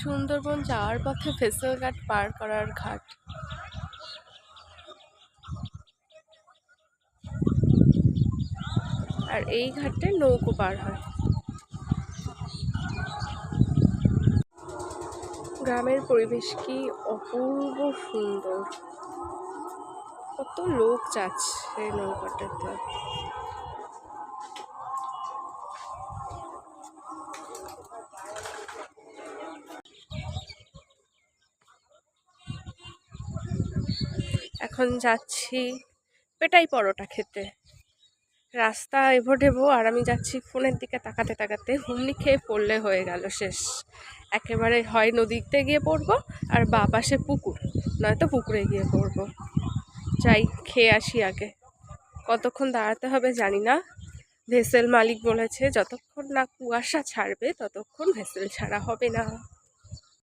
সুন্দরবন যাওয়ার পথে ভেসেল ঘাট পার করার ঘাট। আর এই ঘাটে নৌকো পার হয়। গ্রামের পরিবেশ কি অপূর্ব সুন্দর, কত লোক যাচ্ছে নৌকাটাতে। এখন যাচ্ছি পেটাই পরোটা খেতে। রাস্তা এভো ঢেবো আর আমি যাচ্ছি ফোনের দিকে তাকাতে তাকাতে, হুমড়ি খেয়ে পড়লে হয়ে গেল শেষ। একেবারে হয় নদীতে গিয়ে পড়বো আর বা পাশে পুকুর, নয়তো পুকুরে গিয়ে পড়বো। যাই খেয়ে আসি আগে। কতক্ষণ দাঁড়াতে হবে জানি না, ভেসেল মালিক বলেছে যতক্ষণ না কুয়াশা ছাড়বে ততক্ষণ ভেসেল ছাড়া হবে না।